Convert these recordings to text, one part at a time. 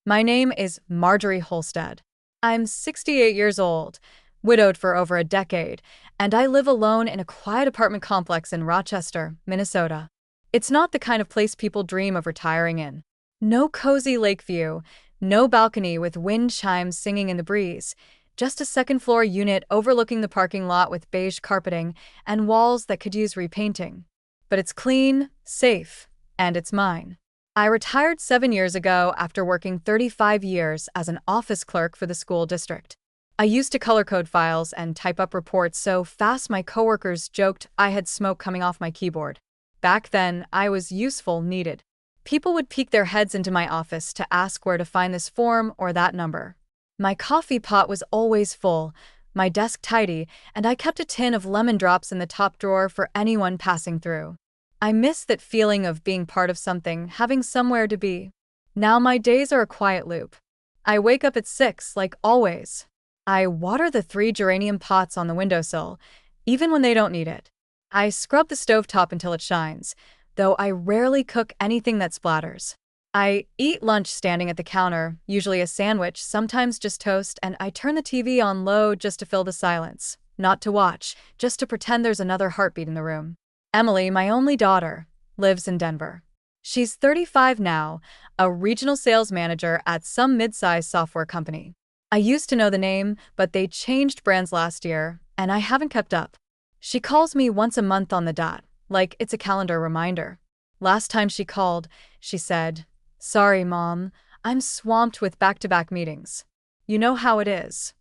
My name is Marjorie Holstead. I'm 68 years old, widowed for over a decade, and I live alone in a quiet apartment complex in Rochester, Minnesota. It's not the kind of place people dream of retiring in. No cozy lake view, no balcony with wind chimes singing in the breeze, just a second floor unit overlooking the parking lot with beige carpeting and walls that could use repainting. But it's clean, safe, and it's mine. I retired 7 years ago after working 35 years as an office clerk for the school district. I used to color code files and type up reports so fast my coworkers joked I had smoke coming off my keyboard. Back then, I was useful, needed. People would peek their heads into my office to ask where to find this form or that number. My coffee pot was always full, my desk tidy, and I kept a tin of lemon drops in the top drawer for anyone passing through. I miss that feeling of being part of something, having somewhere to be. Now my days are a quiet loop. I wake up at 6, like always. I water the 3 geranium pots on the windowsill, even when they don't need it. I scrub the stovetop until it shines, though I rarely cook anything that splatters. I eat lunch standing at the counter, usually a sandwich, sometimes just toast, and I turn the TV on low just to fill the silence. Not to watch, just to pretend there's another heartbeat in the room. Emily, my only daughter, lives in Denver. She's 35 now, a regional sales manager at some mid-sized software company. I used to know the name, but they changed brands last year, and I haven't kept up. She calls me once a month on the dot, like it's a calendar reminder. Last time she called, she said, "Sorry, Mom, I'm swamped with back-to-back meetings. You know how it is."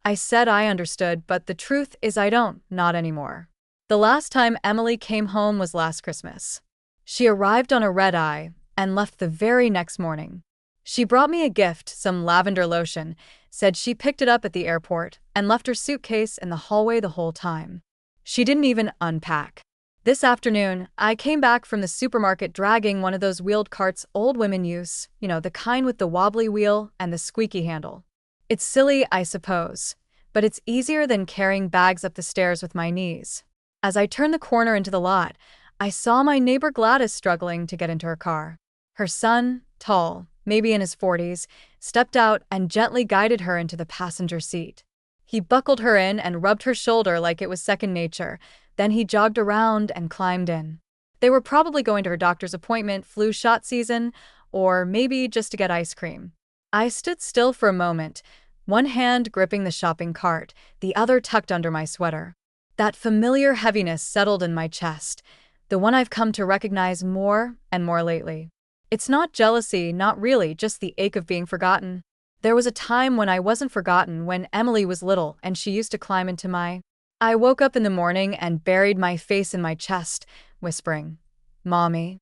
I said I understood, but the truth is I don't, not anymore. The last time Emily came home was last Christmas. She arrived on a red-eye and left the very next morning. She brought me a gift, some lavender lotion, said she picked it up at the airport, and left her suitcase in the hallway the whole time. She didn't even unpack. This afternoon, I came back from the supermarket dragging one of those wheeled carts old women use, the kind with the wobbly wheel and the squeaky handle. It's silly, I suppose, but it's easier than carrying bags up the stairs with my knees. As I turned the corner into the lot, I saw my neighbor Gladys struggling to get into her car. Her son, tall, maybe in his 40s, stepped out and gently guided her into the passenger seat. He buckled her in and rubbed her shoulder like it was second nature, then he jogged around and climbed in. They were probably going to her doctor's appointment, flu shot season, or maybe just to get ice cream. I stood still for a moment, one hand gripping the shopping cart, the other tucked under my sweater. That familiar heaviness settled in my chest, the one I've come to recognize more and more lately. It's not jealousy, not really, just the ache of being forgotten. There was a time when I wasn't forgotten, when Emily was little and she used to climb into my... I woke up in the morning and buried my face in my chest, whispering, "Mommy,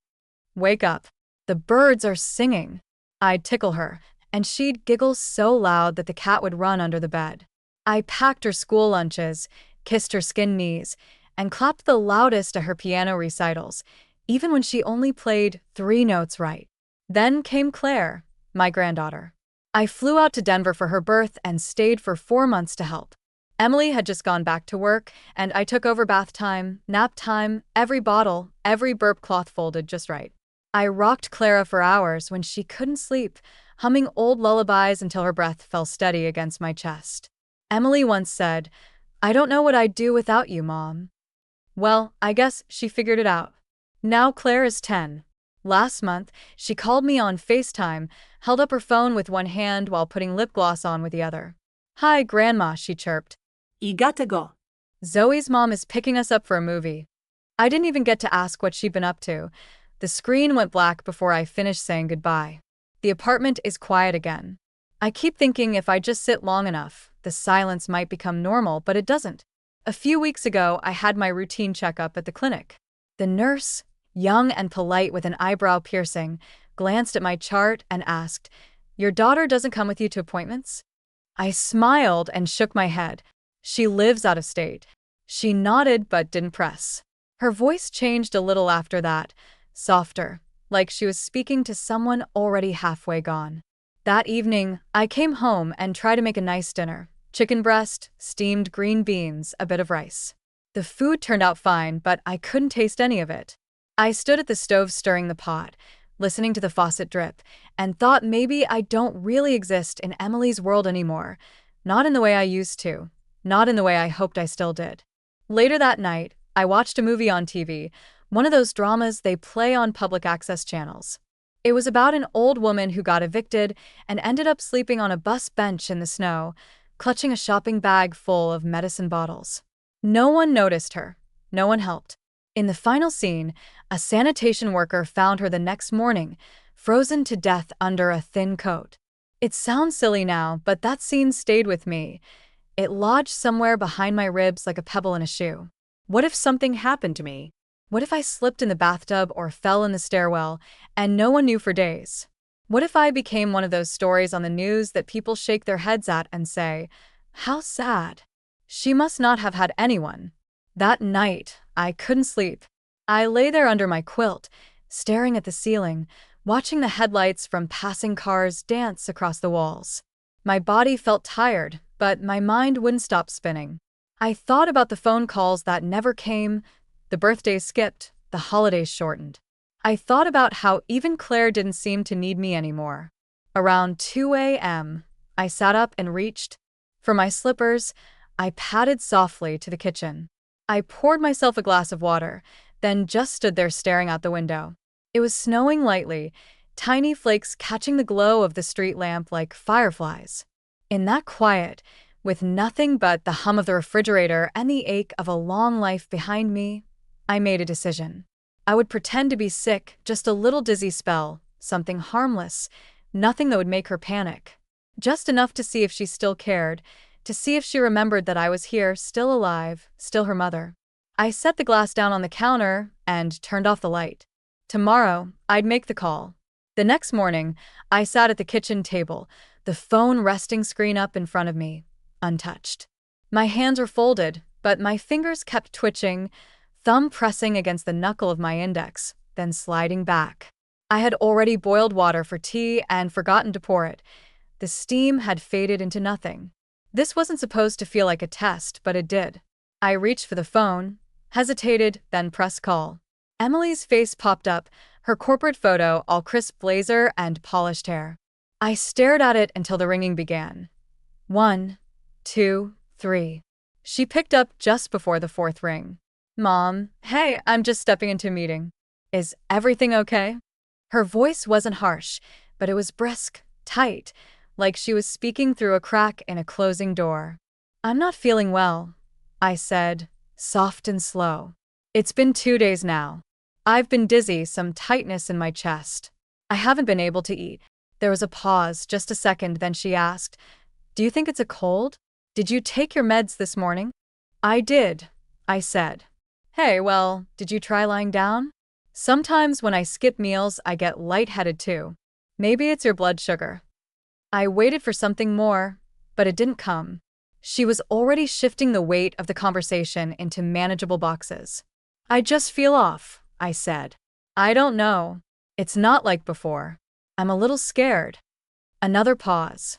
wake up. The birds are singing." I'd tickle her, and she'd giggle so loud that the cat would run under the bed. I packed her school lunches, kissed her skin knees, and clapped the loudest at her piano recitals, even when she only played 3 notes right. Then came Claire, my granddaughter. I flew out to Denver for her birth and stayed for 4 months to help. Emily had just gone back to work, and I took over bath time, nap time, every bottle, every burp cloth folded just right. I rocked Clara for hours when she couldn't sleep, humming old lullabies until her breath fell steady against my chest. Emily once said, "I don't know what I'd do without you, Mom." Well, I guess she figured it out. Now Claire is 10. Last month, she called me on FaceTime, held up her phone with one hand while putting lip gloss on with the other. "Hi, Grandma," she chirped. You gotta go. Zoe's mom is picking us up for a movie. I didn't even get to ask what she'd been up to. The screen went black before I finished saying goodbye. The apartment is quiet again. I keep thinking if I just sit long enough, the silence might become normal, but it doesn't. A few weeks ago, I had my routine checkup at the clinic. The nurse, young and polite with an eyebrow piercing, glanced at my chart and asked, "Your daughter doesn't come with you to appointments?" I smiled and shook my head. "She lives out of state." She nodded but didn't press. Her voice changed a little after that, softer, like she was speaking to someone already halfway gone. That evening, I came home and tried to make a nice dinner. Chicken breast, steamed green beans, a bit of rice. The food turned out fine, but I couldn't taste any of it. I stood at the stove stirring the pot, listening to the faucet drip, and thought maybe I don't really exist in Emily's world anymore. Not in the way I used to. Not in the way I hoped I still did. Later that night, I watched a movie on TV, one of those dramas they play on public access channels. It was about an old woman who got evicted and ended up sleeping on a bus bench in the snow, clutching a shopping bag full of medicine bottles. No one noticed her. No one helped. In the final scene, a sanitation worker found her the next morning, frozen to death under a thin coat. It sounds silly now, but that scene stayed with me. It lodged somewhere behind my ribs like a pebble in a shoe. What if something happened to me? What if I slipped in the bathtub or fell in the stairwell and no one knew for days? What if I became one of those stories on the news that people shake their heads at and say, "How sad. She must not have had anyone." That night, I couldn't sleep. I lay there under my quilt, staring at the ceiling, watching the headlights from passing cars dance across the walls. My body felt tired, but my mind wouldn't stop spinning. I thought about the phone calls that never came, the birthdays skipped, the holidays shortened. I thought about how even Claire didn't seem to need me anymore. Around 2 a.m., I sat up and reached for my slippers. I padded softly to the kitchen. I poured myself a glass of water, then just stood there staring out the window. It was snowing lightly, tiny flakes catching the glow of the street lamp like fireflies. In that quiet, with nothing but the hum of the refrigerator and the ache of a long life behind me, I made a decision. I would pretend to be sick, just a little dizzy spell, something harmless, nothing that would make her panic. Just enough to see if she still cared, to see if she remembered that I was here, still alive, still her mother. I set the glass down on the counter and turned off the light. Tomorrow, I'd make the call. The next morning, I sat at the kitchen table, the phone resting screen up in front of me, untouched. My hands were folded, but my fingers kept twitching, thumb pressing against the knuckle of my index, then sliding back. I had already boiled water for tea and forgotten to pour it. The steam had faded into nothing. This wasn't supposed to feel like a test, but it did. I reached for the phone, hesitated, then pressed call. Emily's face popped up, her corporate photo, all crisp blazer and polished hair. I stared at it until the ringing began. 1, 2, 3. She picked up just before the fourth ring. "Mom, hey, I'm just stepping into a meeting. Is everything okay?" Her voice wasn't harsh, but it was brisk, tight, like she was speaking through a crack in a closing door. "I'm not feeling well," I said, soft and slow. "It's been 2 days now. I've been dizzy, some tightness in my chest. I haven't been able to eat." There was a pause, just a second, then she asked, "Do you think it's a cold? Did you take your meds this morning?" "I did," I said. "Hey, well, did you try lying down? Sometimes when I skip meals, I get lightheaded too. Maybe it's your blood sugar." I waited for something more, but it didn't come. She was already shifting the weight of the conversation into manageable boxes. "I just feel off," I said. "I don't know. It's not like before. I'm a little scared." Another pause.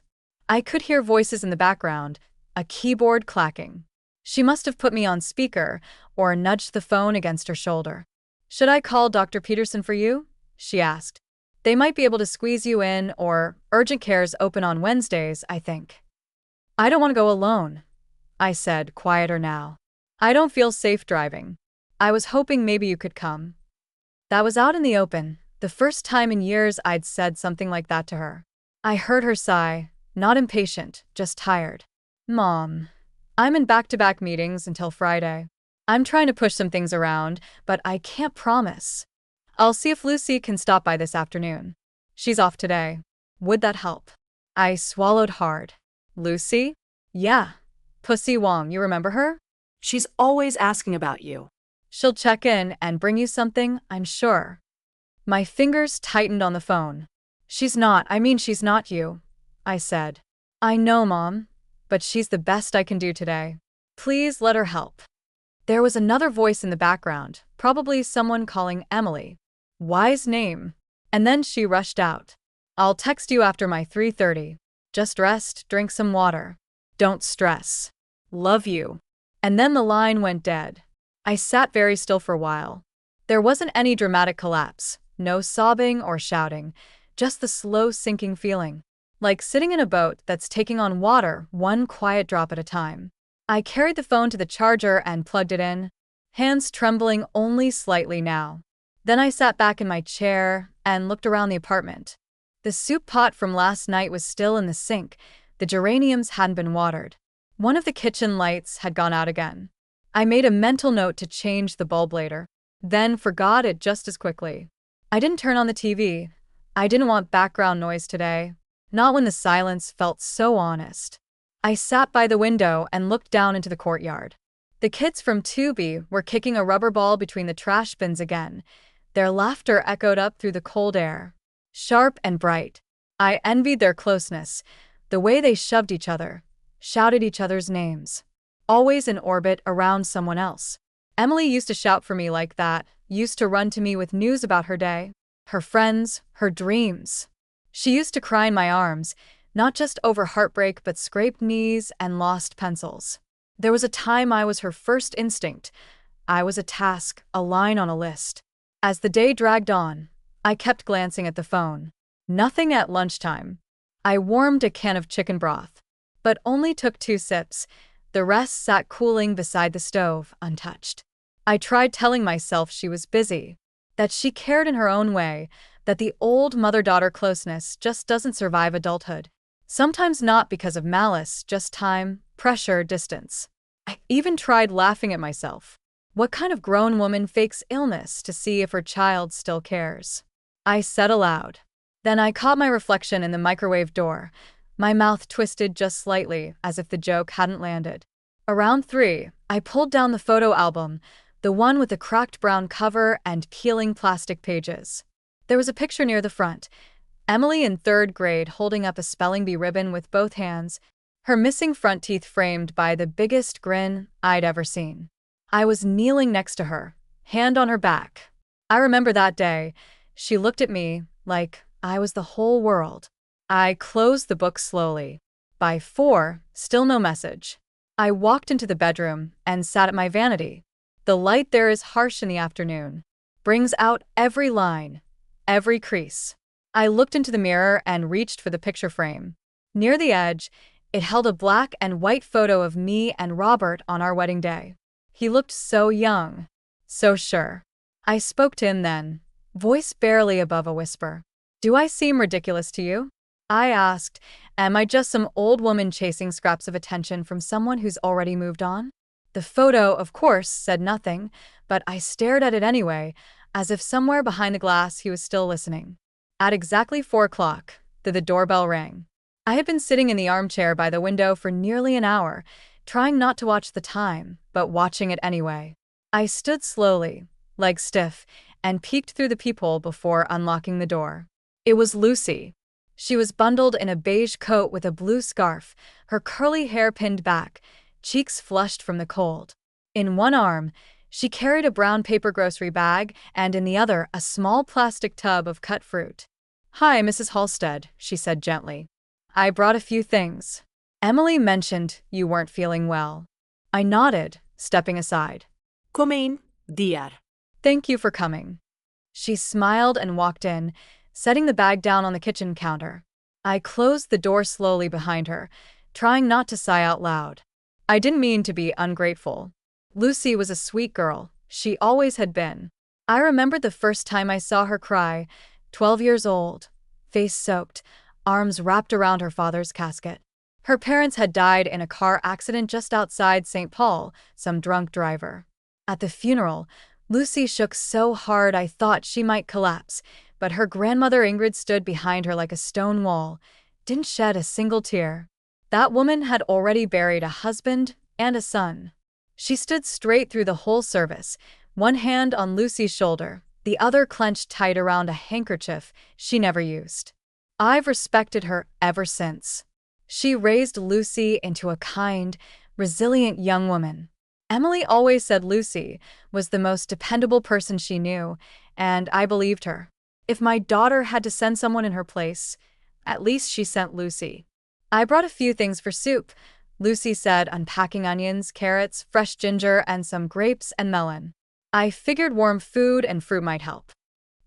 I could hear voices in the background, a keyboard clacking. She must have put me on speaker or nudged the phone against her shoulder. "Should I call Dr. Peterson for you?" she asked. "They might be able to squeeze you in, or urgent care's open on Wednesdays, I think." "I don't want to go alone," I said, quieter now. "I don't feel safe driving. I was hoping maybe you could come." That was out in the open, the first time in years I'd said something like that to her. I heard her sigh, not impatient, just tired. "Mom, I'm in back-to-back meetings until Friday. I'm trying to push some things around, but I can't promise. I'll see if Lucy can stop by this afternoon. She's off today. Would that help?" I swallowed hard. "Lucy?" "Yeah. Pussy Wong, you remember her? She's always asking about you." "She'll check in and bring you something, I'm sure." My fingers tightened on the phone. She's not you," I said. "I know, Mom, but she's the best I can do today. Please let her help." There was another voice in the background, probably someone calling Emily. Wise name. And then she rushed out. "I'll text you after my 3:30. Just rest, drink some water. Don't stress. Love you." And then the line went dead. I sat very still for a while. There wasn't any dramatic collapse, No sobbing or shouting, just the slow sinking feeling. Like sitting in a boat that's taking on water, one quiet drop at a time. I carried the phone to the charger and plugged it in, hands trembling only slightly now. Then I sat back in my chair and looked around the apartment. The soup pot from last night was still in the sink. The geraniums hadn't been watered. One of the kitchen lights had gone out again. I made a mental note to change the bulb later, then forgot it just as quickly. I didn't turn on the TV. I didn't want background noise today. Not when the silence felt so honest. I sat by the window and looked down into the courtyard. The kids from Tubi were kicking a rubber ball between the trash bins again. Their laughter echoed up through the cold air, sharp and bright. I envied their closeness, the way they shoved each other, shouted each other's names, always in orbit around someone else. Emily used to shout for me like that, used to run to me with news about her day, her friends, her dreams. She used to cry in my arms, not just over heartbreak but scraped knees and lost pencils. There was a time I was her first instinct. I was a task, a line on a list. As the day dragged on, I kept glancing at the phone. Nothing at lunchtime. I warmed a can of chicken broth, but only took 2 sips. The rest sat cooling beside the stove, untouched. I tried telling myself she was busy, that she cared in her own way, that the old mother-daughter closeness just doesn't survive adulthood. Sometimes not because of malice, just time, pressure, distance. I even tried laughing at myself. What kind of grown woman fakes illness to see if her child still cares? I said aloud. Then I caught my reflection in the microwave door. My mouth twisted just slightly, as if the joke hadn't landed. Around 3, I pulled down the photo album, the one with the cracked brown cover and peeling plastic pages. There was a picture near the front. Emily in 3rd grade holding up a spelling bee ribbon with both hands, her missing front teeth framed by the biggest grin I'd ever seen. I was kneeling next to her, hand on her back. I remember that day. She looked at me like I was the whole world. I closed the book slowly. By 4, still no message. I walked into the bedroom and sat at my vanity. The light there is harsh in the afternoon, brings out every line, every crease. I looked into the mirror and reached for the picture frame. Near the edge, it held a black and white photo of me and Robert on our wedding day. He looked so young, so sure. I spoke to him then, voice barely above a whisper. "Do I seem ridiculous to you?" I asked. Am I just some old woman chasing scraps of attention from someone who's already moved on? The photo, of course, said nothing, but I stared at it anyway, as if somewhere behind the glass he was still listening. At exactly 4 o'clock, the doorbell rang. I had been sitting in the armchair by the window for nearly an hour, trying not to watch the time, but watching it anyway. I stood slowly, legs stiff, and peeked through the peephole before unlocking the door. It was Lucy. She was bundled in a beige coat with a blue scarf, her curly hair pinned back, cheeks flushed from the cold. In one arm, she carried a brown paper grocery bag, and in the other, a small plastic tub of cut fruit. "Hi, Mrs. Halstead," she said gently. "I brought a few things. Emily mentioned you weren't feeling well." I nodded, stepping aside. Come in, dear. "Thank you for coming." She smiled and walked in, setting the bag down on the kitchen counter. I closed the door slowly behind her, trying not to sigh out loud. I didn't mean to be ungrateful. Lucy was a sweet girl. She always had been. I remembered the first time I saw her cry, 12 years old, face soaked, arms wrapped around her father's casket. Her parents had died in a car accident just outside St. Paul, some drunk driver. At the funeral, Lucy shook so hard I thought she might collapse, but her grandmother Ingrid stood behind her like a stone wall, didn't shed a single tear. That woman had already buried a husband and a son. She stood straight through the whole service, one hand on Lucy's shoulder, the other clenched tight around a handkerchief she never used. I've respected her ever since. She raised Lucy into a kind, resilient young woman. Emily always said Lucy was the most dependable person she knew, and I believed her. If my daughter had to send someone in her place, at least she sent Lucy. "I brought a few things for soup," Lucy said, unpacking onions, carrots, fresh ginger, and some grapes and melon. I figured warm food and fruit might help.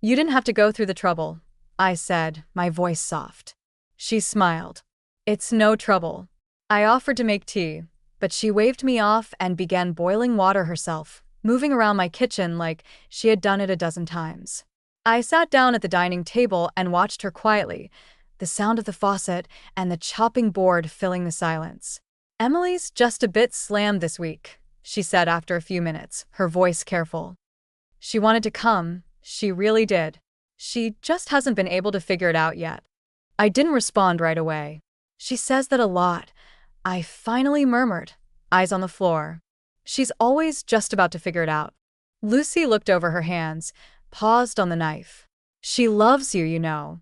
You didn't have to go through the trouble, I said, my voice soft. She smiled. It's no trouble. I offered to make tea, but she waved me off and began boiling water herself, moving around my kitchen like she had done it a dozen times. I sat down at the dining table and watched her quietly, the sound of the faucet and the chopping board filling the silence. Emily's just a bit slammed this week, she said after a few minutes, her voice careful. She wanted to come, she really did. She just hasn't been able to figure it out yet. I didn't respond right away. She says that a lot, I finally murmured, eyes on the floor. She's always just about to figure it out. Lucy looked over her hands, paused on the knife. She loves you, you know.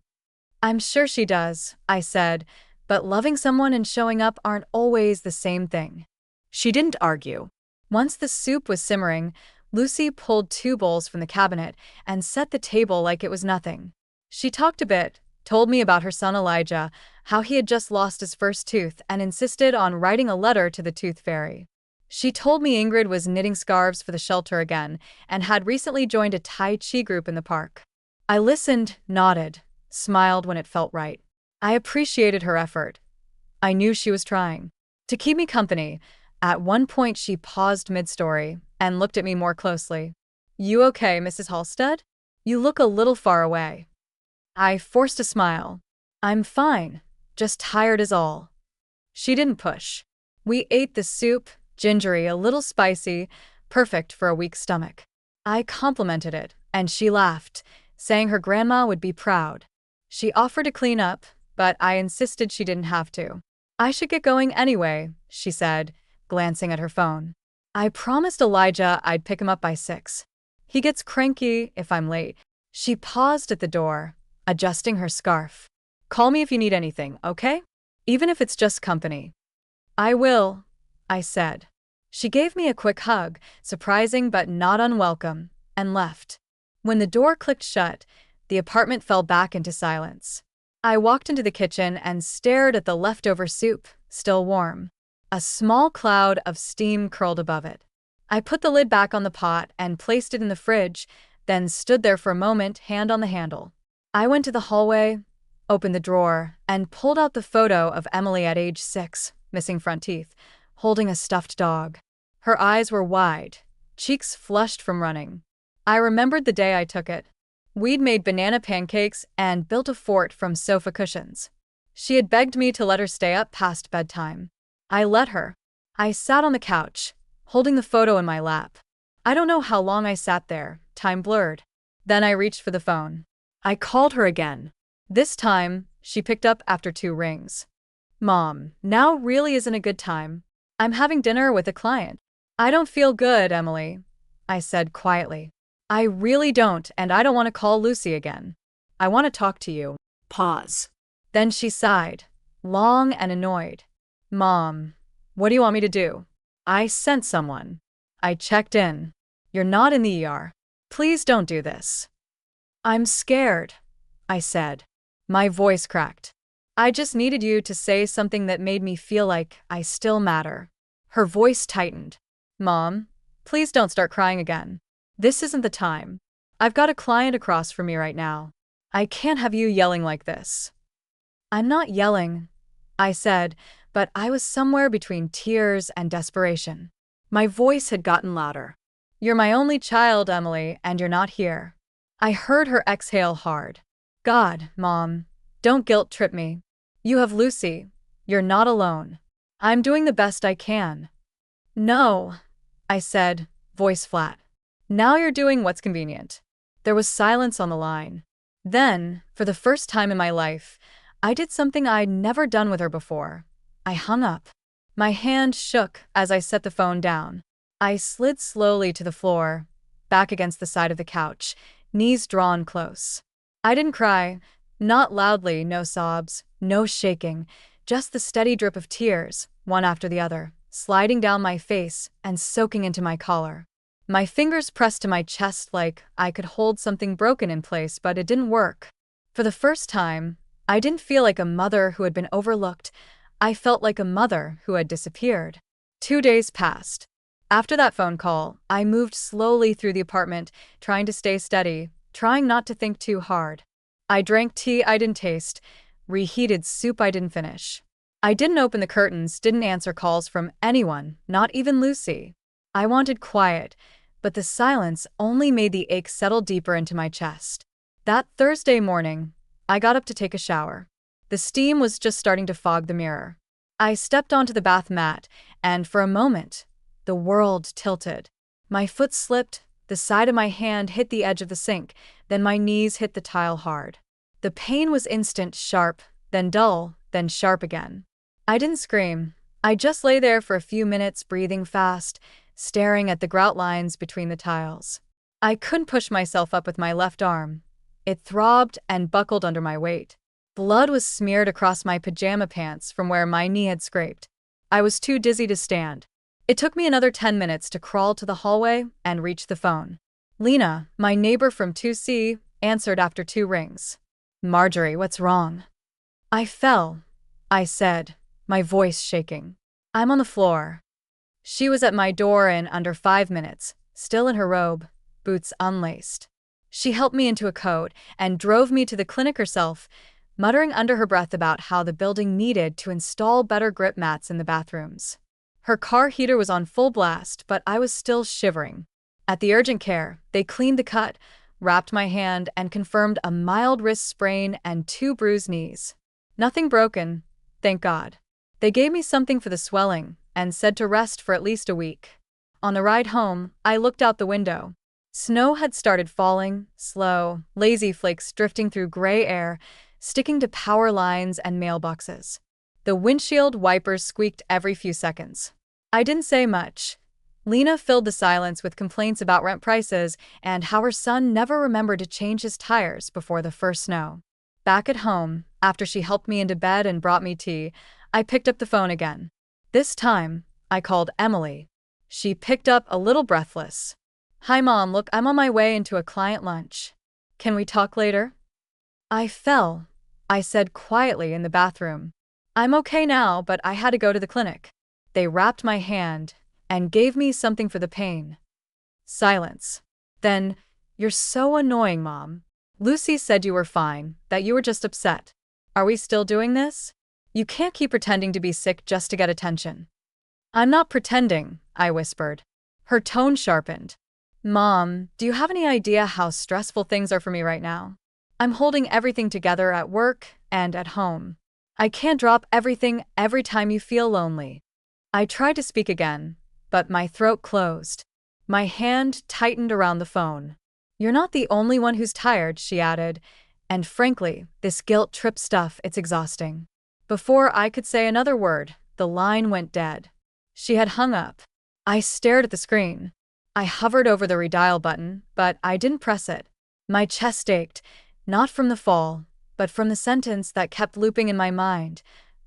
I'm sure she does, I said, but loving someone and showing up aren't always the same thing. She didn't argue. Once the soup was simmering, Lucy pulled 2 bowls from the cabinet and set the table like it was nothing. She talked a bit, told me about her son Elijah, how he had just lost his first tooth and insisted on writing a letter to the tooth fairy. She told me Ingrid was knitting scarves for the shelter again and had recently joined a Tai Chi group in the park. I listened, nodded, smiled when it felt right. I appreciated her effort. I knew she was trying to keep me company. At one point she paused mid-story and looked at me more closely. You okay, Mrs. Halstead? You look a little far away. I forced a smile. I'm fine, just tired is all. She didn't push. We ate the soup, gingery, a little spicy, perfect for a weak stomach. I complimented it, and she laughed, saying her grandma would be proud. She offered to clean up, but I insisted she didn't have to. I should get going anyway, she said, glancing at her phone. I promised Elijah I'd pick him up by 6. He gets cranky if I'm late. She paused at the door, adjusting her scarf. Call me if you need anything, okay? Even if it's just company. I will, I said. She gave me a quick hug, surprising but not unwelcome, and left. When the door clicked shut, the apartment fell back into silence. I walked into the kitchen and stared at the leftover soup, still warm. A small cloud of steam curled above it. I put the lid back on the pot and placed it in the fridge, then stood there for a moment, hand on the handle. I went to the hallway, opened the drawer, and pulled out the photo of Emily at age 6, missing front teeth, holding a stuffed dog. Her eyes were wide, cheeks flushed from running. I remembered the day I took it. We'd made banana pancakes and built a fort from sofa cushions. She had begged me to let her stay up past bedtime. I let her. I sat on the couch, holding the photo in my lap. I don't know how long I sat there, time blurred. Then I reached for the phone. I called her again. This time, she picked up after 2 rings. Mom, now really isn't a good time. I'm having dinner with a client. I don't feel good, Emily, I said quietly. I really don't, and I don't want to call Lucy again. I want to talk to you. Pause. Then she sighed, long and annoyed. Mom, what do you want me to do? I sent someone. I checked in. You're not in the ER. Please don't do this. I'm scared, I said. My voice cracked. I just needed you to say something that made me feel like I still matter. Her voice tightened. Mom, please don't start crying again. This isn't the time. I've got a client across from me right now. I can't have you yelling like this. I'm not yelling, I said, but I was somewhere between tears and desperation. My voice had gotten louder. You're my only child, Emily, and you're not here. I heard her exhale hard. God, Mom, don't guilt trip me. You have Lucy. You're not alone. I'm doing the best I can. No, I said, voice flat. Now you're doing what's convenient. There was silence on the line. Then, for the first time in my life, I did something I'd never done with her before. I hung up. My hand shook as I set the phone down. I slid slowly to the floor, back against the side of the couch, knees drawn close. I didn't cry, not loudly, no sobs, no shaking, just the steady drip of tears, one after the other, sliding down my face and soaking into my collar. My fingers pressed to my chest like I could hold something broken in place, but it didn't work. For the first time, I didn't feel like a mother who had been overlooked. I felt like a mother who had disappeared. 2 days passed. After that phone call, I moved slowly through the apartment, trying to stay steady, trying not to think too hard. I drank tea I didn't taste, reheated soup I didn't finish. I didn't open the curtains, didn't answer calls from anyone, not even Lucy. I wanted quiet, but the silence only made the ache settle deeper into my chest. That Thursday morning, I got up to take a shower. The steam was just starting to fog the mirror. I stepped onto the bath mat, and for a moment, the world tilted. My foot slipped, the side of my hand hit the edge of the sink, then my knees hit the tile hard. The pain was instant, sharp, then dull, then sharp again. I didn't scream. I just lay there for a few minutes, breathing fast, staring at the grout lines between the tiles. I couldn't push myself up with my left arm. It throbbed and buckled under my weight. Blood was smeared across my pajama pants from where my knee had scraped. I was too dizzy to stand. It took me another 10 minutes to crawl to the hallway and reach the phone. Lena, my neighbor from 2C, answered after 2 rings. "Marjorie, what's wrong?" "I fell," I said, my voice shaking. "I'm on the floor." She was at my door in under 5 minutes, still in her robe, boots unlaced. She helped me into a coat and drove me to the clinic herself, muttering under her breath about how the building needed to install better grip mats in the bathrooms. Her car heater was on full blast, but I was still shivering. At the urgent care, they cleaned the cut, wrapped my hand, and confirmed a mild wrist sprain and 2 bruised knees. Nothing broken, thank God. They gave me something for the swelling and said to rest for at least a week. On the ride home, I looked out the window. Snow had started falling, slow, lazy flakes drifting through gray air, sticking to power lines and mailboxes. The windshield wipers squeaked every few seconds. I didn't say much. Lena filled the silence with complaints about rent prices and how her son never remembered to change his tires before the first snow. Back at home, after she helped me into bed and brought me tea, I picked up the phone again. This time, I called Emily. She picked up a little breathless. "Hi Mom, look, I'm on my way into a client lunch. Can we talk later?" "I fell," I said quietly in the bathroom. "I'm okay now, but I had to go to the clinic." They wrapped my hand and gave me something for the pain. Silence. Then, "You're so annoying, Mom. Lucy said you were fine, that you were just upset. Are we still doing this? You can't keep pretending to be sick just to get attention." "I'm not pretending," I whispered. Her tone sharpened. "Mom, do you have any idea how stressful things are for me right now? I'm holding everything together at work and at home. I can't drop everything every time you feel lonely." I tried to speak again, but my throat closed. My hand tightened around the phone. "You're not the only one who's tired," she added, "and frankly, this guilt-trip stuff, it's exhausting." Before I could say another word, the line went dead. She had hung up. I stared at the screen. I hovered over the redial button, but I didn't press it. My chest ached, not from the fall, but from the sentence that kept looping in my mind.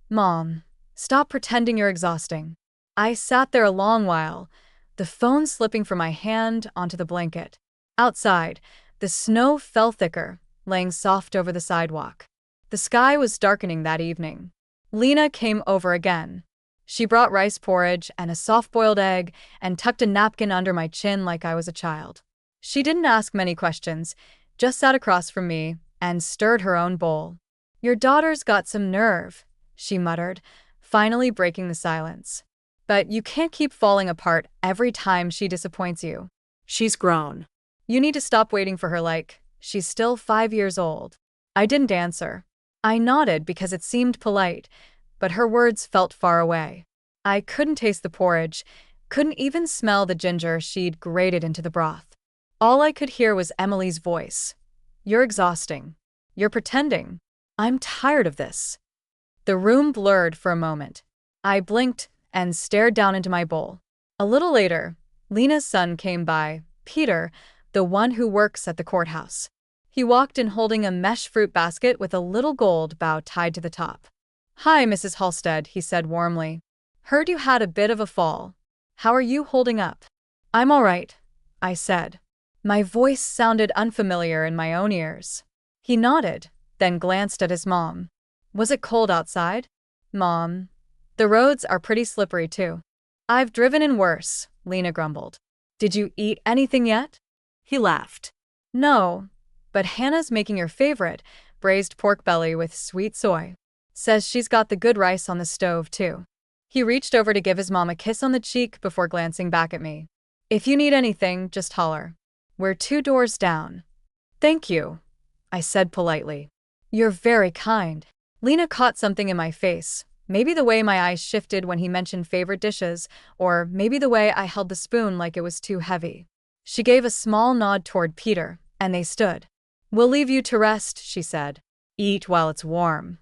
"Mom, stop pretending you're exhausting." I sat there a long while, the phone slipping from my hand onto the blanket. Outside, the snow fell thicker, laying soft over the sidewalk. The sky was darkening that evening. Lena came over again. She brought rice porridge and a soft-boiled egg and tucked a napkin under my chin like I was a child. She didn't ask many questions, just sat across from me and stirred her own bowl. "Your daughter's got some nerve," she muttered, finally breaking the silence. "But you can't keep falling apart every time she disappoints you. She's grown. You need to stop waiting for her like she's still 5 years old." I didn't answer. I nodded because it seemed polite, but her words felt far away. I couldn't taste the porridge, couldn't even smell the ginger she'd grated into the broth. All I could hear was Emily's voice. "You're exhausting. You're pretending. I'm tired of this." The room blurred for a moment. I blinked and stared down into my bowl. A little later, Lena's son came by, Peter, the one who works at the courthouse. He walked in holding a mesh fruit basket with a little gold bow tied to the top. "Hi, Mrs. Halstead," he said warmly. "Heard you had a bit of a fall. How are you holding up?" "I'm all right," I said. My voice sounded unfamiliar in my own ears. He nodded, then glanced at his mom. "Was it cold outside?" "Mom, the roads are pretty slippery too." "I've driven in worse," Lena grumbled. "Did you eat anything yet?" He laughed. "No, But Hannah's making your favorite, braised pork belly with sweet soy. Says she's got the good rice on the stove, too. He reached over to give his mom a kiss on the cheek before glancing back at me. If you need anything, just holler. We're 2 doors down. Thank you, I said politely. You're very kind. Lena caught something in my face. Maybe the way my eyes shifted when he mentioned favorite dishes, or maybe the way I held the spoon like it was too heavy. She gave a small nod toward Peter, and they stood. We'll leave you to rest, she said. Eat while it's warm.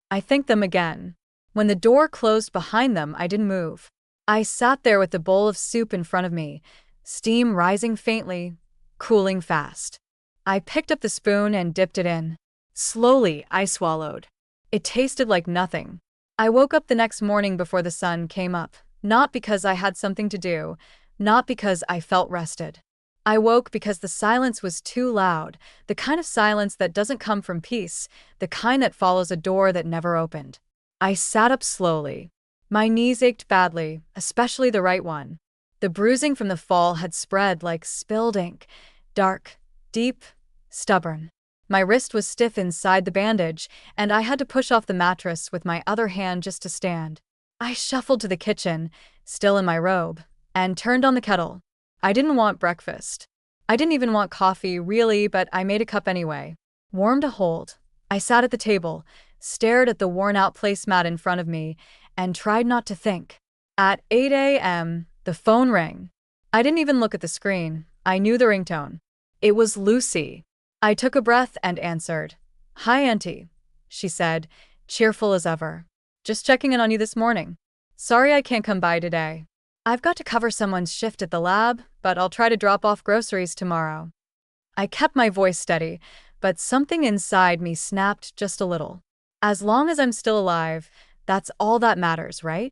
I thanked them again. When the door closed behind them, I didn't move. I sat there with the bowl of soup in front of me, steam rising faintly, cooling fast. I picked up the spoon and dipped it in. Slowly, I swallowed. It tasted like nothing. I woke up the next morning before the sun came up, not because I had something to do, not because I felt rested. I woke because the silence was too loud, the kind of silence that doesn't come from peace, the kind that follows a door that never opened. I sat up slowly. My knees ached badly, especially the right one. The bruising from the fall had spread like spilled ink, dark, deep, stubborn. My wrist was stiff inside the bandage, and I had to push off the mattress with my other hand just to stand. I shuffled to the kitchen, still in my robe, and turned on the kettle. I didn't want breakfast. I didn't even want coffee, really, but I made a cup anyway. Warm to hold. I sat at the table, stared at the worn-out placemat in front of me, and tried not to think. At 8 a.m., the phone rang. I didn't even look at the screen. I knew the ringtone. It was Lucy. I took a breath and answered. Hi, Auntie, she said, cheerful as ever. Just checking in on you this morning. Sorry I can't come by today. I've got to cover someone's shift at the lab, but I'll try to drop off groceries tomorrow. I kept my voice steady, but something inside me snapped just a little. As long as I'm still alive, that's all that matters, right?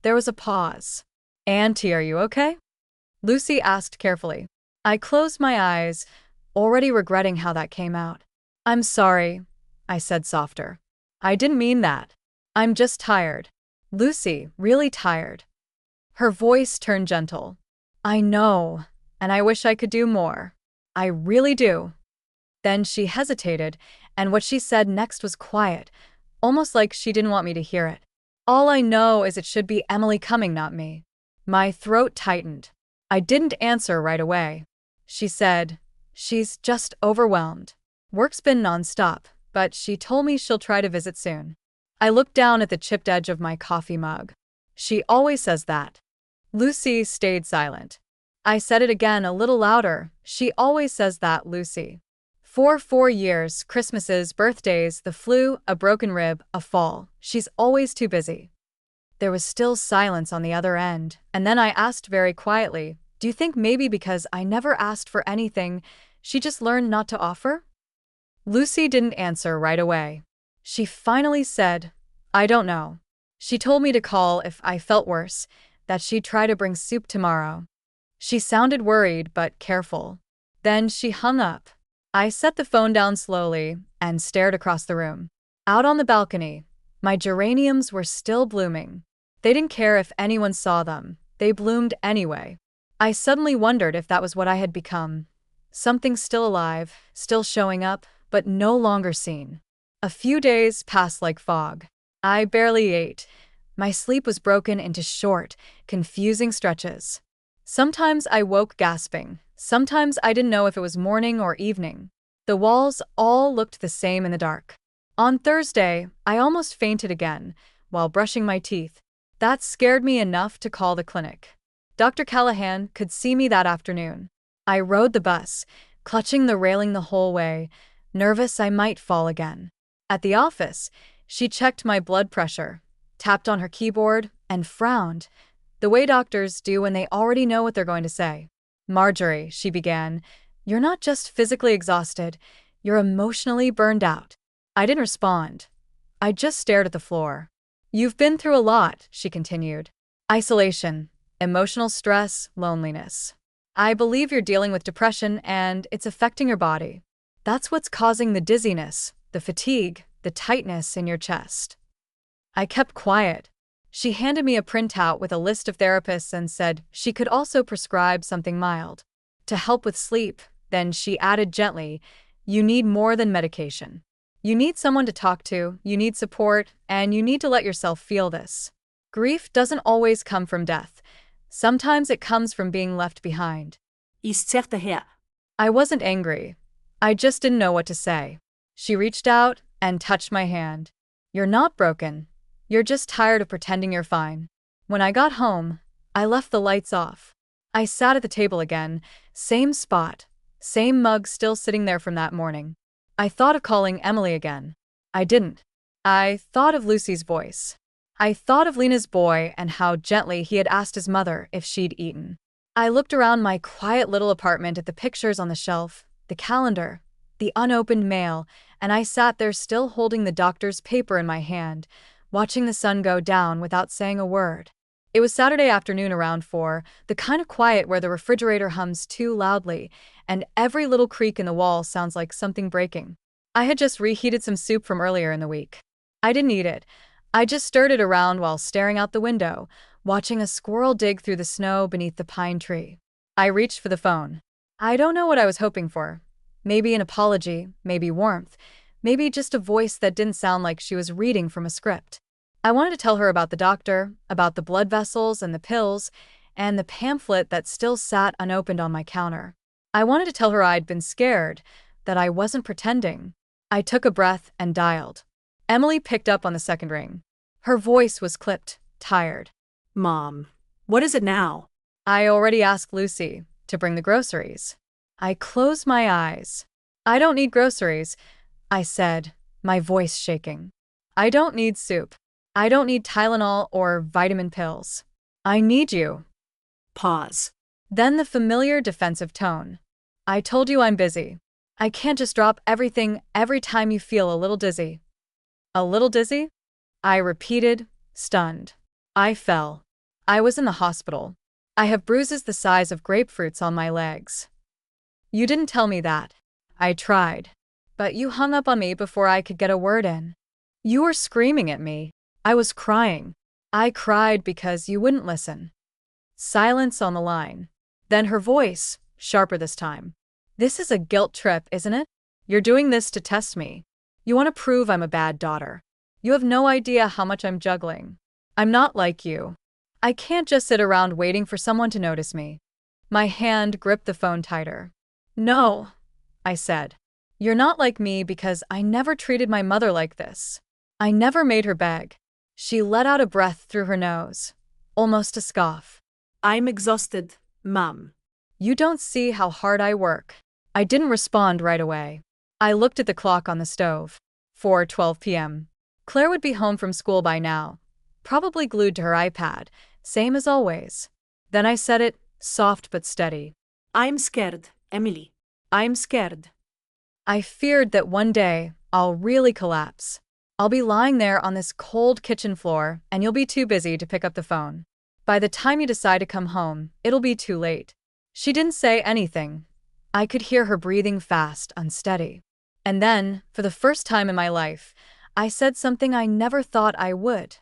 There was a pause. Auntie, are you okay? Lucy asked carefully. I closed my eyes, already regretting how that came out. I'm sorry, I said softer. I didn't mean that. I'm just tired. Lucy, really tired. Her voice turned gentle. I know, and I wish I could do more. I really do. Then she hesitated, and what she said next was quiet, almost like she didn't want me to hear it. All I know is it should be Emily coming, not me. My throat tightened. I didn't answer right away. She said, she's just overwhelmed. Work's been nonstop, but she told me she'll try to visit soon. I looked down at the chipped edge of my coffee mug. She always says that. Lucy stayed silent. I said it again a little louder. She always says that, Lucy. For 4 years, Christmases, birthdays, the flu, a broken rib, a fall. She's always too busy. There was still silence on the other end, and then I asked very quietly, do you think maybe because I never asked for anything, she just learned not to offer? Lucy didn't answer right away. She finally said, I don't know. She told me to call if I felt worse, that she'd try to bring soup tomorrow. She sounded worried but careful. Then she hung up. I set the phone down slowly and stared across the room. Out on the balcony, my geraniums were still blooming. They didn't care if anyone saw them. They bloomed anyway. I suddenly wondered if that was what I had become. Something still alive, still showing up, but no longer seen. A few days passed like fog. I barely ate. My sleep was broken into short, confusing stretches. Sometimes I woke gasping. Sometimes I didn't know if it was morning or evening. The walls all looked the same in the dark. On Thursday, I almost fainted again, while brushing my teeth. That scared me enough to call the clinic. Dr. Callahan could see me that afternoon. I rode the bus, clutching the railing the whole way, nervous I might fall again. At the office, she checked my blood pressure, tapped on her keyboard, and frowned, the way doctors do when they already know what they're going to say. Marjorie, she began, you're not just physically exhausted, you're emotionally burned out. I didn't respond. I just stared at the floor. You've been through a lot, she continued. Isolation, emotional stress, loneliness. I believe you're dealing with depression and it's affecting your body. That's what's causing the dizziness, the fatigue, the tightness in your chest. I kept quiet. She handed me a printout with a list of therapists and said she could also prescribe something mild to help with sleep. Then she added gently, You need more than medication. You need someone to talk to, you need support, and you need to let yourself feel this. Grief doesn't always come from death. Sometimes it comes from being left behind. Isert det her. I wasn't angry. I just didn't know what to say. She reached out and touched my hand. You're not broken. You're just tired of pretending you're fine. When I got home, I left the lights off. I sat at the table again, same spot, same mug still sitting there from that morning. I thought of calling Emily again. I didn't. I thought of Lucy's voice. I thought of Lena's boy and how gently he had asked his mother if she'd eaten. I looked around my quiet little apartment at the pictures on the shelf, the calendar, the unopened mail, and I sat there still holding the doctor's paper in my hand, watching the sun go down without saying a word. It was Saturday afternoon around 4, the kind of quiet where the refrigerator hums too loudly, and every little creak in the wall sounds like something breaking. I had just reheated some soup from earlier in the week. I didn't eat it. I just stirred it around while staring out the window, watching a squirrel dig through the snow beneath the pine tree. I reached for the phone. I don't know what I was hoping for. Maybe an apology, maybe warmth, maybe just a voice that didn't sound like she was reading from a script. I wanted to tell her about the doctor, about the blood vessels and the pills, and the pamphlet that still sat unopened on my counter. I wanted to tell her I'd been scared, that I wasn't pretending. I took a breath and dialed. Emily picked up on the second ring. Her voice was clipped, tired. Mom, what is it now? I already asked Lucy to bring the groceries. I closed my eyes. I don't need groceries, I said, my voice shaking. I don't need soup. I don't need Tylenol or vitamin pills. I need you. Pause. Then the familiar defensive tone. I told you I'm busy. I can't just drop everything every time you feel a little dizzy. A little dizzy? I repeated, stunned. I fell. I was in the hospital. I have bruises the size of grapefruits on my legs. You didn't tell me that. I tried. But you hung up on me before I could get a word in. You were screaming at me. I was crying. I cried because you wouldn't listen. Silence on the line. Then her voice, sharper this time. This is a guilt trip, isn't it? You're doing this to test me. You want to prove I'm a bad daughter. You have no idea how much I'm juggling. I'm not like you. I can't just sit around waiting for someone to notice me. My hand gripped the phone tighter. No, I said. You're not like me because I never treated my mother like this. I never made her beg. She let out a breath through her nose, almost a scoff. I'm exhausted, Mom. You don't see how hard I work. I didn't respond right away. I looked at the clock on the stove. 4:12 p.m. Claire would be home from school by now, probably glued to her iPad, same as always. Then I said it, soft but steady. I'm scared, Emily. I'm scared. I feared that one day I'll really collapse. I'll be lying there on this cold kitchen floor and you'll be too busy to pick up the phone. By the time you decide to come home, it'll be too late. She didn't say anything. I could hear her breathing fast, unsteady. And then, for the first time in my life, I said something I never thought I would.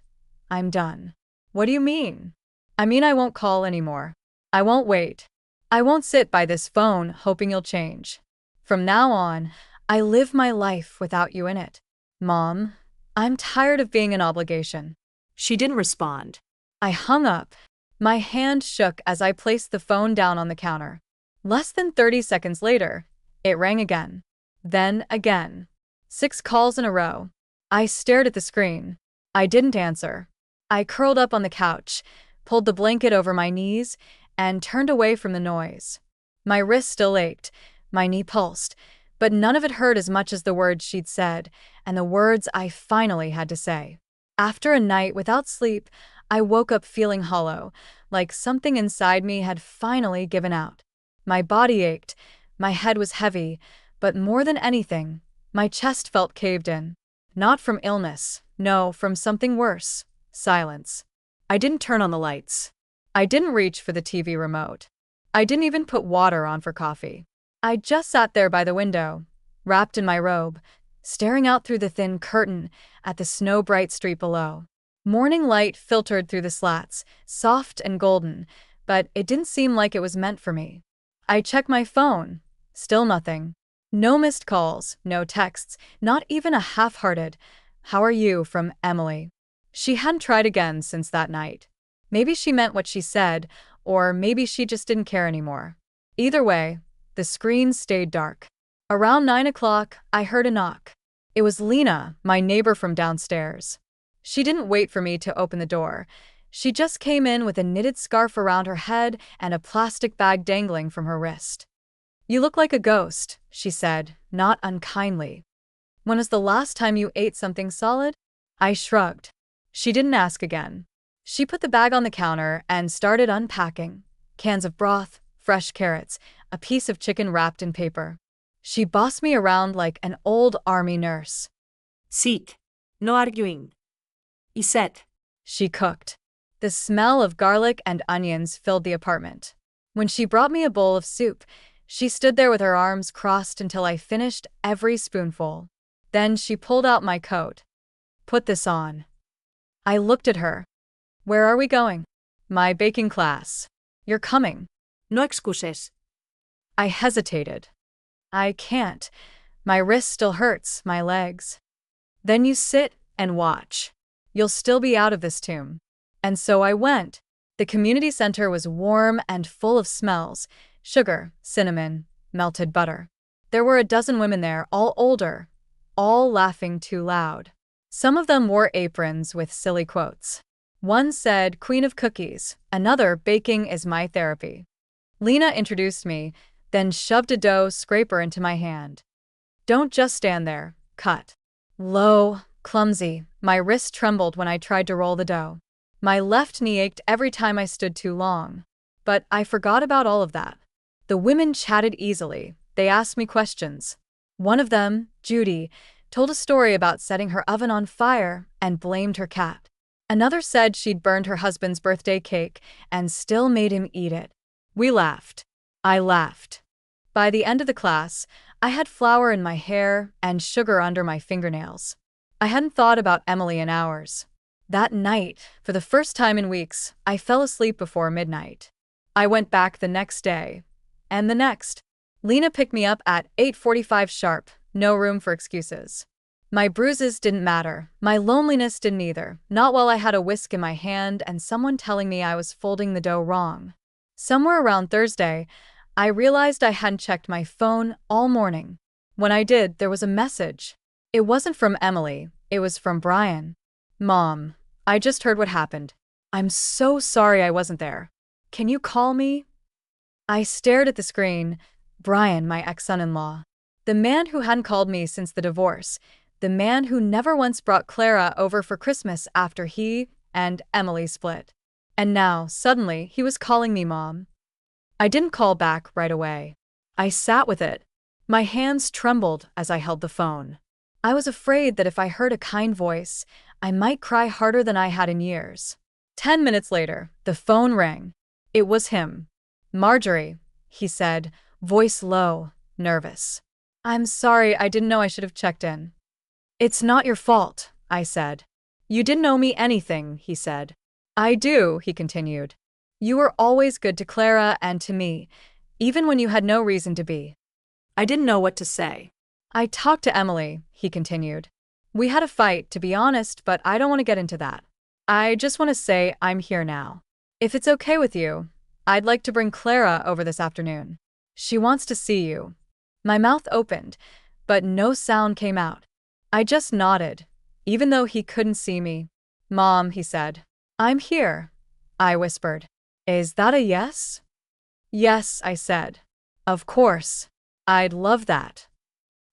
I'm done. What do you mean? I mean I won't call anymore. I won't wait. I won't sit by this phone hoping you'll change. From now on, I live my life without you in it. Mom, I'm tired of being an obligation. She didn't respond. I hung up. My hand shook as I placed the phone down on the counter. Less than 30 seconds later, it rang again. Then again. 6 calls in a row. I stared at the screen. I didn't answer. I curled up on the couch, pulled the blanket over my knees, and turned away from the noise. My wrist still ached, my knee pulsed, but none of it hurt as much as the words she'd said, and the words I finally had to say. After a night without sleep, I woke up feeling hollow, like something inside me had finally given out. My body ached, my head was heavy, but more than anything, my chest felt caved in. Not from illness, no, from something worse. Silence. I didn't turn on the lights. I didn't reach for the TV remote. I didn't even put water on for coffee. I just sat there by the window, wrapped in my robe, staring out through the thin curtain at the snow-bright street below. Morning light filtered through the slats, soft and golden, but it didn't seem like it was meant for me. I checked my phone. Still nothing. No missed calls, no texts, not even a half-hearted, "How are you?" from Emily. She hadn't tried again since that night. Maybe she meant what she said, or maybe she just didn't care anymore. Either way, the screen stayed dark. Around 9 o'clock, I heard a knock. It was Lena, my neighbor from downstairs. She didn't wait for me to open the door. She just came in with a knitted scarf around her head and a plastic bag dangling from her wrist. "You look like a ghost," she said, not unkindly. "When was the last time you ate something solid?" I shrugged. She didn't ask again. She put the bag on the counter and started unpacking. Cans of broth, fresh carrots, a piece of chicken wrapped in paper. She bossed me around like an old army nurse. Sit. No arguing. Y set. She cooked. The smell of garlic and onions filled the apartment. When she brought me a bowl of soup, she stood there with her arms crossed until I finished every spoonful. Then she pulled out my coat. "Put this on." I looked at her. "Where are we going?" "My baking class." "You're coming." No excuses. I hesitated. "I can't. My wrist still hurts, my legs." "Then you sit and watch. You'll still be out of this tomb." And so I went. The community center was warm and full of smells: sugar, cinnamon, melted butter. There were a dozen women there, all older, all laughing too loud. Some of them wore aprons with silly quotes. One said, "Queen of cookies," another, "Baking is my therapy." Lena introduced me, then shoved a dough scraper into my hand. "Don't just stand there, cut." Low, clumsy, my wrist trembled when I tried to roll the dough. My left knee ached every time I stood too long. But I forgot about all of that. The women chatted easily. They asked me questions. One of them, Judy, told a story about setting her oven on fire and blamed her cat. Another said she'd burned her husband's birthday cake and still made him eat it. We laughed. I laughed. By the end of the class, I had flour in my hair and sugar under my fingernails. I hadn't thought about Emily in hours. That night, for the first time in weeks, I fell asleep before midnight. I went back the next day. And the next. Lena picked me up at 8:45 sharp, no room for excuses. My bruises didn't matter. My loneliness didn't either, not while I had a whisk in my hand and someone telling me I was folding the dough wrong. Somewhere around Thursday, I realized I hadn't checked my phone all morning. When I did, there was a message. It wasn't from Emily, it was from Brian. "Mom, I just heard what happened. I'm so sorry I wasn't there. Can you call me?" I stared at the screen. Brian, my ex-son-in-law. The man who hadn't called me since the divorce. The man who never once brought Clara over for Christmas after he and Emily split. And now, suddenly, he was calling me Mom. I didn't call back right away. I sat with it. My hands trembled as I held the phone. I was afraid that if I heard a kind voice, I might cry harder than I had in years. 10 minutes later, the phone rang. It was him. "Marjorie," he said, voice low, nervous. "I'm sorry, I didn't know I should have checked in." "It's not your fault," I said. "You didn't owe me anything," he said. "I do," he continued. "You were always good to Clara and to me, even when you had no reason to be." I didn't know what to say. "I talked to Emily," he continued. "We had a fight, to be honest, but I don't want to get into that. I just want to say I'm here now. If it's okay with you, I'd like to bring Clara over this afternoon. She wants to see you." My mouth opened, but no sound came out. I just nodded, even though he couldn't see me. "Mom," he said. "I'm here," I whispered. "Is that a yes?" "Yes," I said. "Of course. I'd love that."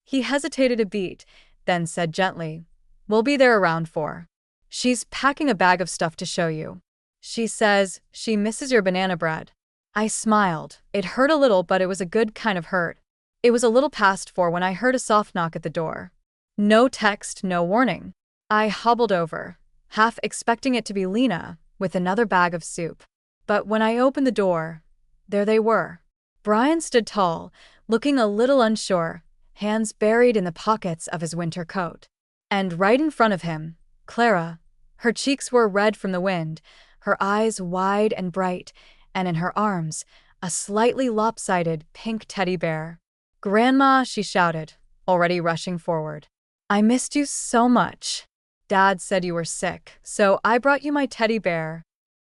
He hesitated a beat, then said gently, "We'll be there around 4. She's packing a bag of stuff to show you. She says she misses your banana bread." I smiled. It hurt a little, but it was a good kind of hurt. It was a little past 4 when I heard a soft knock at the door. No text, no warning. I hobbled over, half expecting it to be Lena, with another bag of soup. But when I opened the door, there they were. Brian stood tall, looking a little unsure, hands buried in the pockets of his winter coat. And right in front of him, Clara. Her cheeks were red from the wind, her eyes wide and bright, and in her arms, a slightly lopsided pink teddy bear. Grandma, she shouted, already rushing forward. I missed you so much. Dad said you were sick, so I brought you my teddy bear.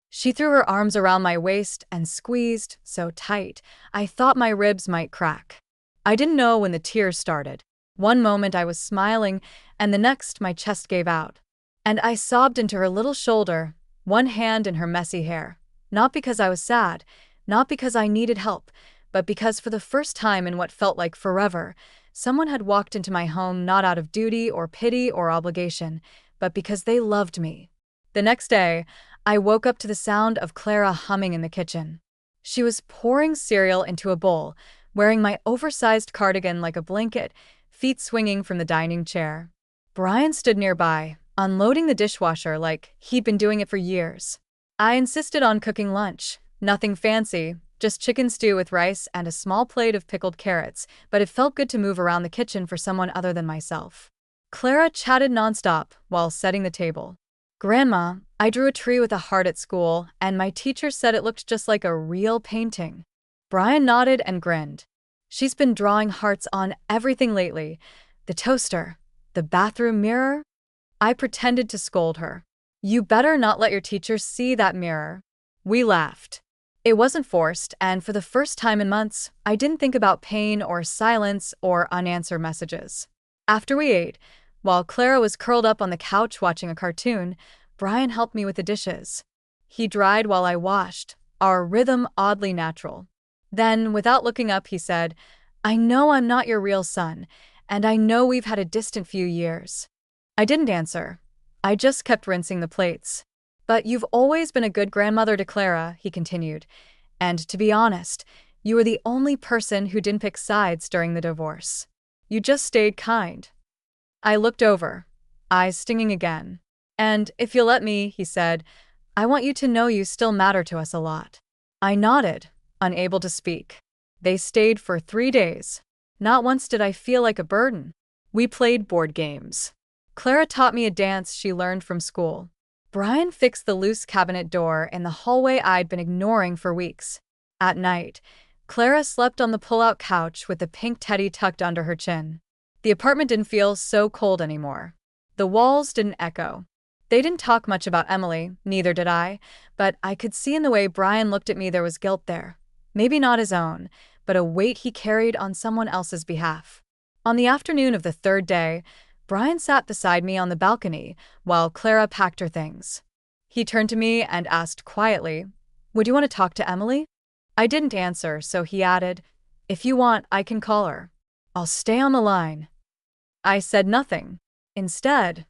She threw her arms around my waist and squeezed so tight, I thought my ribs might crack. I didn't know when the tears started. One moment I was smiling, and the next my chest gave out. And I sobbed into her little shoulder, one hand in her messy hair. Not because I was sad, not because I needed help, but because for the first time in what felt like forever, someone had walked into my home not out of duty or pity or obligation, but because they loved me. The next day, I woke up to the sound of Clara humming in the kitchen. She was pouring cereal into a bowl, wearing my oversized cardigan like a blanket, feet swinging from the dining chair. Brian stood nearby, unloading the dishwasher like he'd been doing it for years. I insisted on cooking lunch. Nothing fancy, just chicken stew with rice and a small plate of pickled carrots, but it felt good to move around the kitchen for someone other than myself. Clara chatted nonstop while setting the table. Grandma, I drew a tree with a heart at school, and my teacher said it looked just like a real painting. Brian nodded and grinned. She's been drawing hearts on everything lately. The toaster, the bathroom mirror. I pretended to scold her. You better not let your teacher see that mirror. We laughed. It wasn't forced, and for the first time in months, I didn't think about pain or silence or unanswered messages. After we ate, while Clara was curled up on the couch watching a cartoon, Brian helped me with the dishes. He dried while I washed, our rhythm oddly natural. Then, without looking up, he said, I know I'm not your real son, and I know we've had a distant few years. I didn't answer. I just kept rinsing the plates. But you've always been a good grandmother to Clara, he continued. And to be honest, you were the only person who didn't pick sides during the divorce. You just stayed kind. I looked over, eyes stinging again. And if you'll let me, he said, I want you to know you still matter to us a lot. I nodded, unable to speak. They stayed for 3 days. Not once did I feel like a burden. We played board games. Clara taught me a dance she learned from school. Brian fixed the loose cabinet door in the hallway I'd been ignoring for weeks. At night, Clara slept on the pull-out couch with the pink teddy tucked under her chin. The apartment didn't feel so cold anymore. The walls didn't echo. They didn't talk much about Emily, neither did I, but I could see in the way Brian looked at me there was guilt there. Maybe not his own, but a weight he carried on someone else's behalf. On the afternoon of the 3rd day, Brian sat beside me on the balcony while Clara packed her things. He turned to me and asked quietly, Would you want to talk to Emily? I didn't answer, so he added, If you want, I can call her. I'll stay on the line. I said nothing. Instead,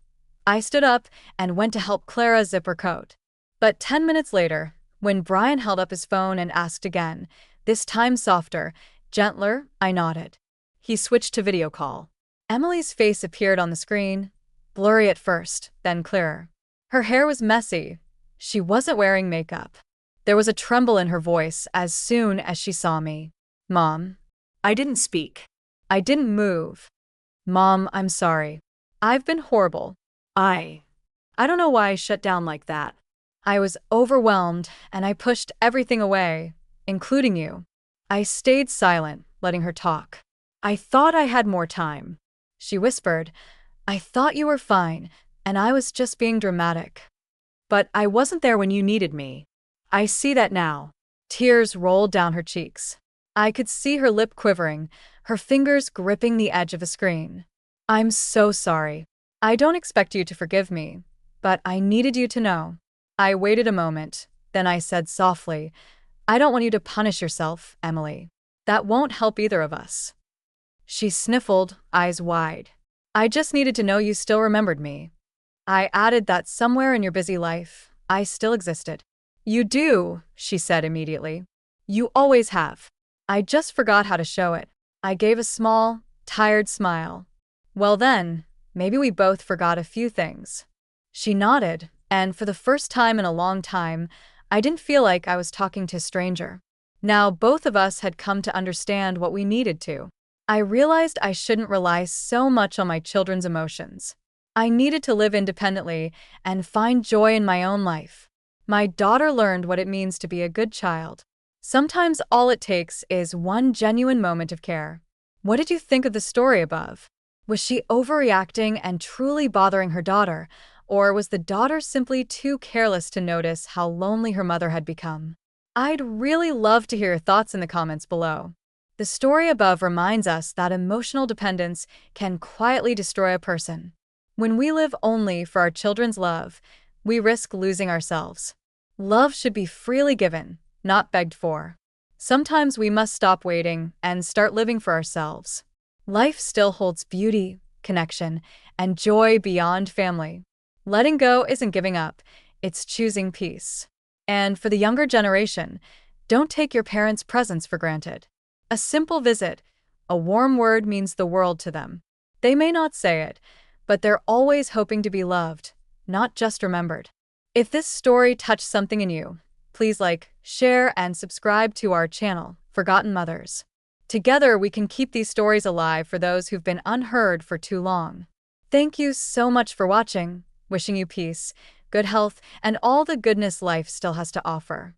I stood up and went to help Clara zip her coat. But 10 minutes later, when Brian held up his phone and asked again, this time softer, gentler, I nodded. He switched to video call. Emily's face appeared on the screen, blurry at first, then clearer. Her hair was messy. She wasn't wearing makeup. There was a tremble in her voice as soon as she saw me. Mom. I didn't speak. I didn't move. Mom, I'm sorry. I've been horrible. I don't know why I shut down like that. I was overwhelmed, and I pushed everything away, including you. I stayed silent, letting her talk. I thought I had more time. She whispered, I thought you were fine, and I was just being dramatic. But I wasn't there when you needed me. I see that now. Tears rolled down her cheeks. I could see her lip quivering, her fingers gripping the edge of a screen. I'm so sorry. I don't expect you to forgive me, but I needed you to know. I waited a moment, then I said softly, I don't want you to punish yourself, Emily. That won't help either of us. She sniffled, eyes wide. I just needed to know you still remembered me. I added that somewhere in your busy life, I still existed. You do, she said immediately. You always have. I just forgot how to show it. I gave a small, tired smile. Well then, maybe we both forgot a few things. She nodded, and for the first time in a long time, I didn't feel like I was talking to a stranger. Now both of us had come to understand what we needed to. I realized I shouldn't rely so much on my children's emotions. I needed to live independently and find joy in my own life. My daughter learned what it means to be a good child. Sometimes all it takes is one genuine moment of care. What did you think of the story above? Was she overreacting and truly bothering her daughter, or was the daughter simply too careless to notice how lonely her mother had become? I'd really love to hear your thoughts in the comments below. The story above reminds us that emotional dependence can quietly destroy a person. When we live only for our children's love, we risk losing ourselves. Love should be freely given, not begged for. Sometimes we must stop waiting and start living for ourselves. Life still holds beauty, connection, and joy beyond family. Letting go isn't giving up, it's choosing peace. And for the younger generation, don't take your parents' presence for granted. A simple visit, a warm word means the world to them. They may not say it, but they're always hoping to be loved, not just remembered. If this story touched something in you, please like, share, and subscribe to our channel, Forgotten Mothers. Together, we can keep these stories alive for those who've been unheard for too long. Thank you so much for watching. Wishing you peace, good health, and all the goodness life still has to offer.